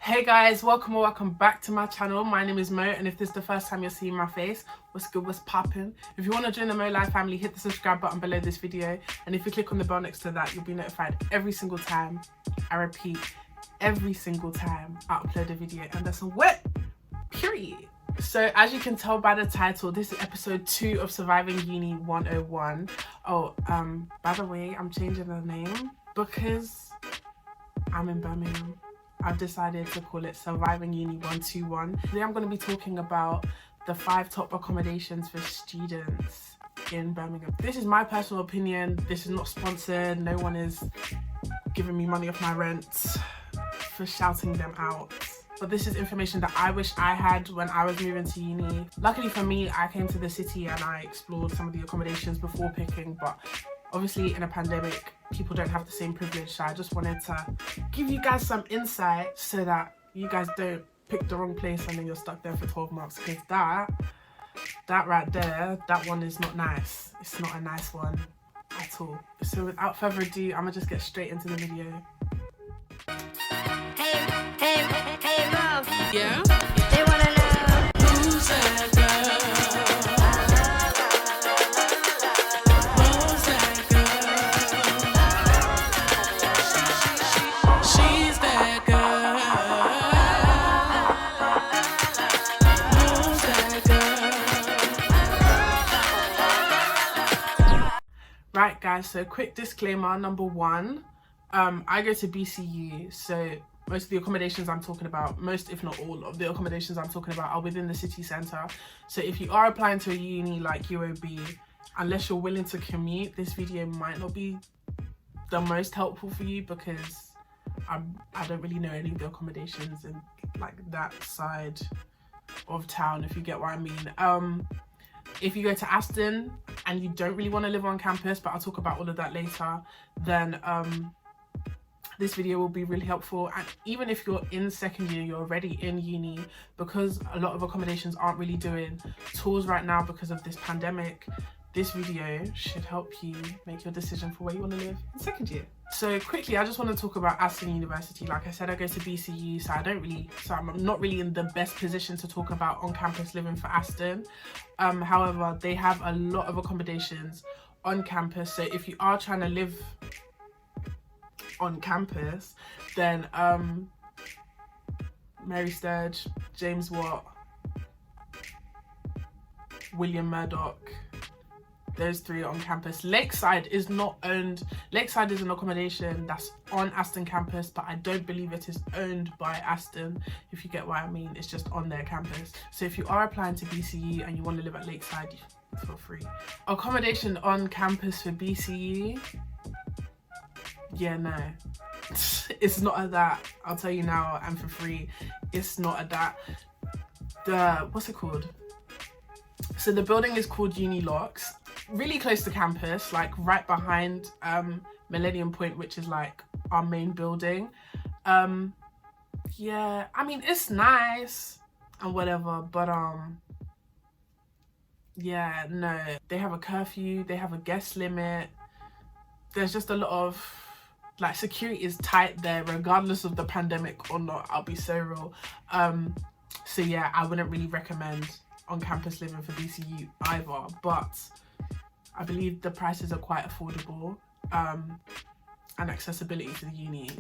Hey guys, welcome or welcome back to my channel. My name is Mo, and if this is the first time you're seeing my face, what's good, what's poppin'? If you want to join the MoLife family, hit the subscribe button below this video, and if you click on the bell next to that, you'll be notified every single time, I repeat, every single time I upload a video, and that's a what? Period. So as you can tell by the title, this is episode 2 of Surviving Uni 101. Oh, by the way, I'm changing the name because I'm in Birmingham. I've decided to call it Surviving Uni 121. Today I'm going to be talking about the 5 top accommodations for students in Birmingham. This is my personal opinion. This is not sponsored. No one is giving me money off my rent for shouting them out. But this is information that I wish I had when I was moving to uni. Luckily for me, I came to the city and I explored some of the accommodations before picking, but obviously in a pandemic, people don't have the same privilege, so I just wanted to give you guys some insight so that you guys don't pick the wrong place and then you're stuck there for 12 months, because that right there, that one is not nice. It's not a nice one at all. So without further ado, I'm gonna just get straight into the video. Hey, Mom. Yeah? They wanna know Who's that girl? Who's that girl? She's that girl. Who's that girl? Right guys, so quick disclaimer, number 1, I go to BCU, so most of the accommodations I'm talking about, most if not all of the accommodations I'm talking about are within the city centre. So if you are applying to a uni like UOB, unless you're willing to commute, this video might not be the most helpful for you, because I don't really know any of the accommodations in like that side of town, if you get what I mean. If you go to Aston and you don't really want to live on campus, but I'll talk about all of that later, then this video will be really helpful. And even if you're in second year, you're already in uni, because a lot of accommodations aren't really doing tours right now because of this pandemic, this video should help you make your decision for where you want to live in second year. So quickly, I just want to talk about Aston University. Like I said, I go to BCU, so I'm not really in the best position to talk about on-campus living for Aston. However, they have a lot of accommodations on campus, so if you are trying to live on campus, then Mary Sturge, James Watt, William Murdoch, those 3 are on campus. Lakeside is not owned. Lakeside is an accommodation that's on Aston campus, but I don't believe it is owned by Aston, if you get what I mean. It's just on their campus. So if you are applying to BCU and you want to live at Lakeside, feel free. Accommodation on campus for BCU, yeah, no. It's not at that. I'll tell you now, and for free, it's not at that. What's it called? So the building is called Uni Locks, really close to campus, like right behind Millennium Point, which is like our main building. Yeah, I mean, it's nice and whatever, but yeah, no. They have a curfew, they have a guest limit. There's just a lot of, like, security is tight there regardless of the pandemic or not, I'll be so real. So yeah, I wouldn't really recommend on-campus living for BCU either, but I believe the prices are quite affordable, and accessibility to the uni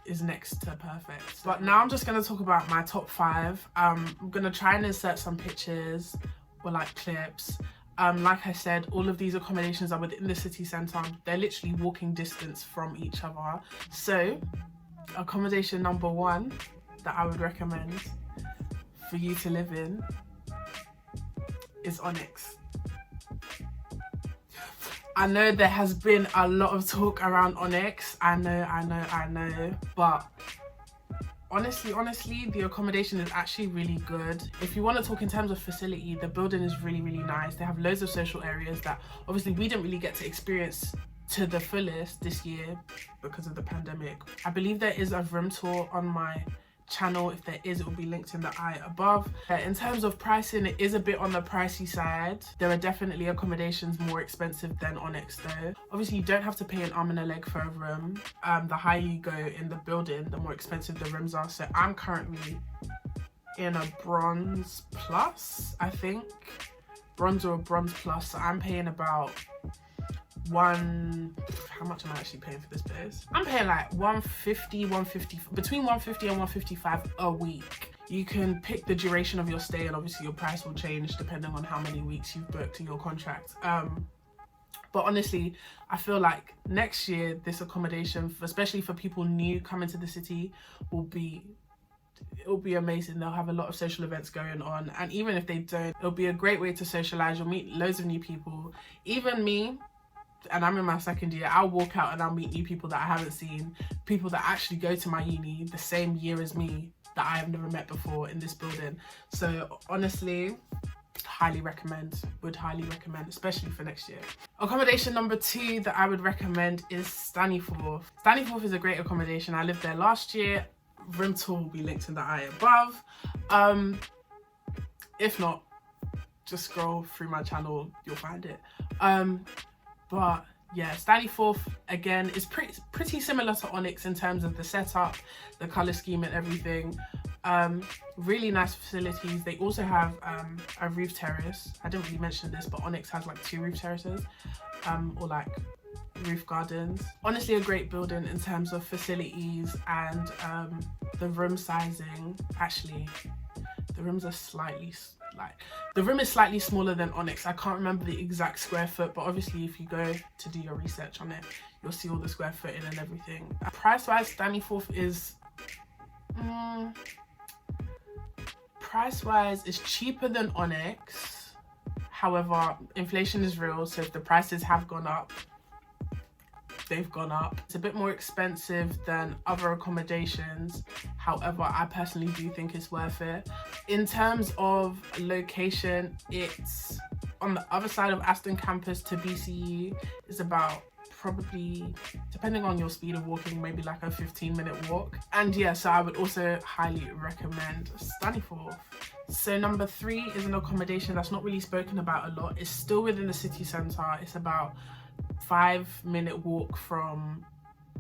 is next to perfect. But now I'm just going to talk about my top 5. I'm going to try and insert some pictures or like clips. Like I said, all of these accommodations are within the city centre. They're literally walking distance from each other. So accommodation number 1 that I would recommend for you to live in is Onyx. I know there has been a lot of talk around Onyx. I know, but honestly, the accommodation is actually really good. If you want to talk in terms of facility, the building is really nice. They have loads of social areas that obviously we didn't really get to experience to the fullest this year because of the pandemic. I believe there is a room tour on my channel. If there is, it will be linked in the eye above. In terms of pricing, it is a bit on the pricey side. There are definitely accommodations more expensive than Onyx though. Obviously you don't have to pay an arm and a leg for a room. The higher you go in the building, the more expensive the rooms are. So I'm currently in a bronze plus, I think. Bronze or a bronze plus. So I'm paying about how much am I actually paying for this place? I'm paying like 150, between 150 and 155 a week. You can pick the duration of your stay, and obviously your price will change depending on how many weeks you've booked in your contract. But honestly, I feel like next year this accommodation, especially for people new coming to the city, it'll be amazing. They'll have a lot of social events going on, and even if they don't, it'll be a great way to socialize. You'll meet loads of new people. Even me, and I'm in my second year, I'll walk out and I'll meet new people that I haven't seen, people that actually go to my uni the same year as me that I have never met before in this building. So honestly, would highly recommend, especially for next year. Accommodation number 2 that I would recommend is Stanleyforth. Stanleyforth is a great accommodation. I lived there last year. Room tour will be linked in the eye above. If not, just scroll through my channel, you'll find it. But yeah, Stanleyforth again is pretty similar to Onyx in terms of the setup, the color scheme and everything. Really nice facilities. They also have a roof terrace. I didn't really mention this, but Onyx has like 2 roof terraces, or like roof gardens. Honestly, a great building in terms of facilities and the room sizing. Actually, the rooms are the room is slightly smaller than Onyx. I can't remember the exact square foot, but obviously if you go to do your research on it, you'll see all the square footing and everything. Price wise, Stanleyforth is cheaper than Onyx. However, inflation is real, so if the prices have gone up, they've gone up. It's a bit more expensive than other accommodations. However, I personally do think it's worth it. In terms of location, it's on the other side of Aston campus to BCU. It's about, probably, depending on your speed of walking, maybe like a 15-minute walk. And yeah, so I would also highly recommend Stanleyforth. So number 3 is an accommodation that's not really spoken about a lot. It's still within the city centre. It's about 5-minute walk from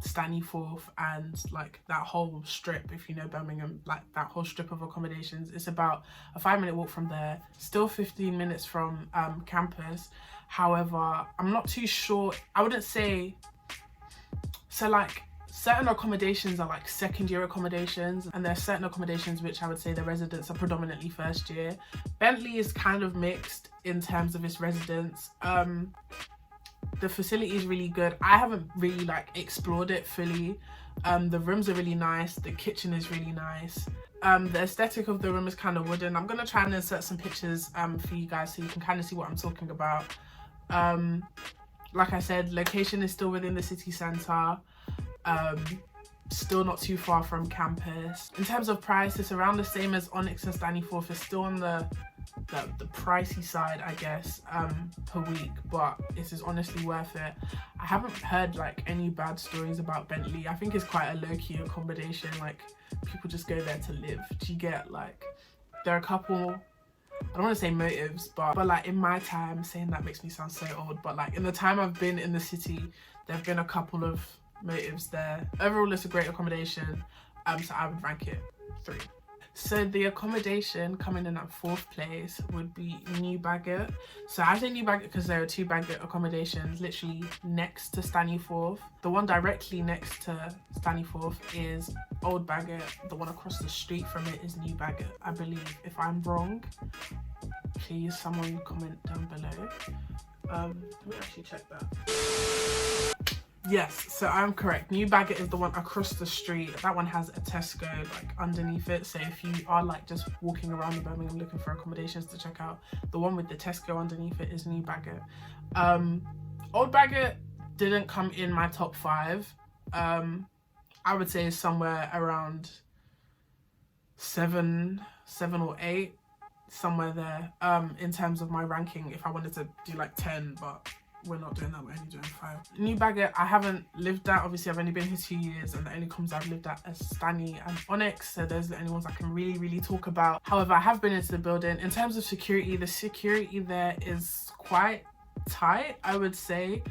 Stanleyforth and like that whole strip, if you know Birmingham, like that whole strip of accommodations. It's about a 5-minute walk from there, still 15 minutes from campus. However, I'm not too sure. I wouldn't say so. Like certain accommodations are like second year accommodations, and there are certain accommodations which I would say the residents are predominantly first year. Bentley is kind of mixed in terms of its residents. The facility is really good. I haven't really like explored it fully. The rooms are really nice. The kitchen is really nice. The aesthetic of the room is kind of wooden. I'm gonna try and insert some pictures for you guys so you can kind of see what I'm talking about. Like I said, location is still within the city centre. Still not too far from campus. In terms of price, it's around the same as Onyx and Stanleyforth. It's still on the pricey side, I guess, per week, but this is honestly worth it. I haven't heard like any bad stories about Bentley. I think it's quite a low-key accommodation. Like people just go there to live. Do you get? Like there are a couple, I don't want to say motives, but like in my time, saying that makes me sound so old, but like in the time I've been in the city, there have been a couple of motives there. Overall, it's a great accommodation, so I would rank it 3. So the accommodation coming in at 4th place would be New Bagot. So I say New Bagot because there are 2 Bagot accommodations literally next to Stanleyforth. The one directly next to Stanleyforth is Old Bagot. The one across the street from it is New Bagot, I believe. If I'm wrong, please someone comment down below. Let me actually check that. Yes, so I'm correct. New Bagot is the one across the street. That one has a Tesco like underneath it. So if you are like just walking around in Birmingham looking for accommodations to check out, the one with the Tesco underneath it is New Bagot. Old Bagot didn't come in my top 5. I would say somewhere around 7 or 8, somewhere there. In terms of my ranking, if I wanted to do like 10, but we're not doing that, we're only doing 5. New Bagot, I haven't lived at. Obviously, I've only been here 2 years, and the only comms I've lived at are Stanny and Onyx, so those are the only ones I can really talk about. However, I have been into the building. In terms of security, the security there is quite tight, I would say.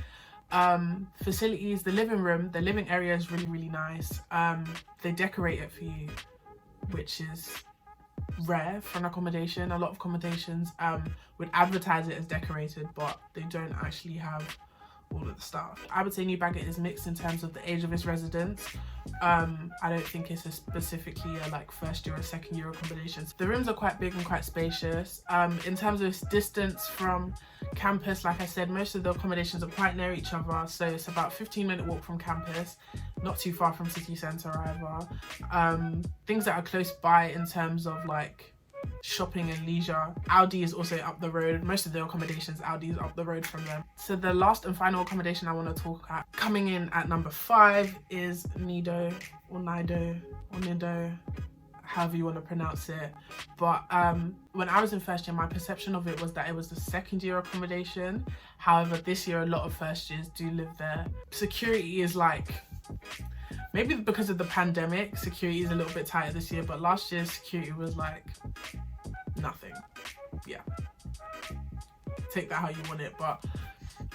Facilities, the living area is really nice. They decorate it for you, which is rare for an accommodation. A lot of accommodations would advertise it as decorated, but they don't actually have all of the stuff. I would say New Bagot is mixed in terms of the age of its residents. I don't think it's specifically a like first year or second year accommodations. The rooms are quite big and quite spacious. In terms of its distance from campus, like I said, most of the accommodations are quite near each other, so it's about 15-minute walk from campus, not too far from city centre either. Things that are close by in terms of like shopping and leisure, Aldi is also up the road. Most of the accommodations, Aldi is up the road from them. So the last and final accommodation I want to talk at, coming in at number 5, is Nido or Nido or Nido, however you want to pronounce it. But when I was in first year, my perception of it was that it was the second year accommodation. However, this year a lot of first years do live there. Security is like, maybe because of the pandemic, security is a little bit tighter this year, but last year's security was like nothing. Yeah, take that how you want it. But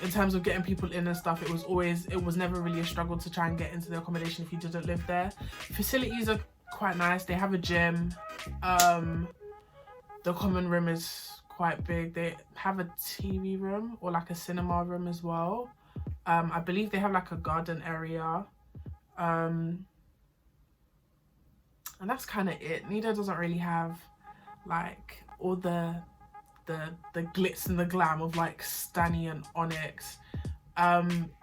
in terms of getting people in and stuff, it was never really a struggle to try and get into the accommodation if you didn't live there. Facilities are quite nice. They have a gym. The common room is quite big. They have a TV room or like a cinema room as well. I believe they have like a garden area. And that's kind of it. Nido doesn't really have like all the glitz and the glam of like Stanny and Onyx.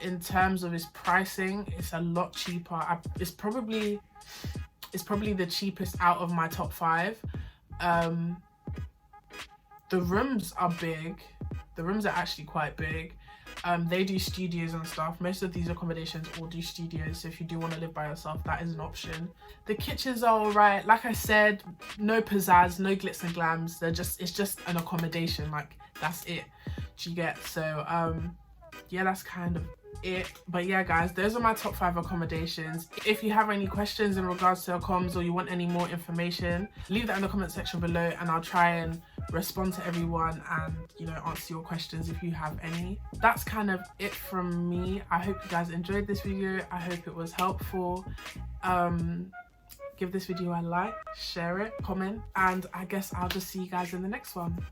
In terms of its pricing, it's a lot cheaper. It's probably the cheapest out of my top 5. The rooms are big. The rooms are actually quite big. They do studios and stuff. Most of these accommodations all do studios, so if you do want to live by yourself, that is an option. The kitchens are alright. Like I said, no pizzazz, no glitz and glams. It's just an accommodation. Like, that's it. Do you get? So yeah, that's kind of it. But yeah guys, those are my top 5 accommodations. If you have any questions in regards to accoms, or you want any more information, leave that in the comment section below, and I'll try and respond to everyone and, you know, answer your questions if you have any. That's kind of it from me. I hope you guys enjoyed this video. I hope it was helpful. Give this video a like, share it, comment, and I guess I'll just see you guys in the next one.